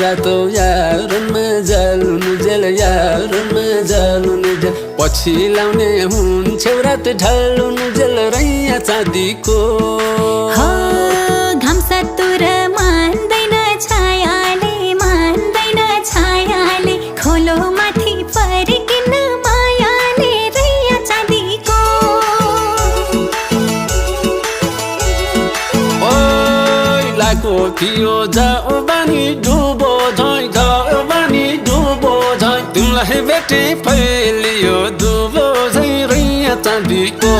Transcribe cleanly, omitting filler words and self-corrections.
रातो यारमा जालुनु jail यारमा जालुनु jail पछि लाउने हुन्छौ रात ढालुनु जेल रैया चाँदीको घाम सतुर मान्दैन छायाले खोलो माथि परिकिन मायाले रैया चाँदीको ओइ लाको थियो जाओ बानी डुबो झै गयो बानी डुबो झै तिमीलाई भेटे फैलियो डुबो झै रैया चाँदीको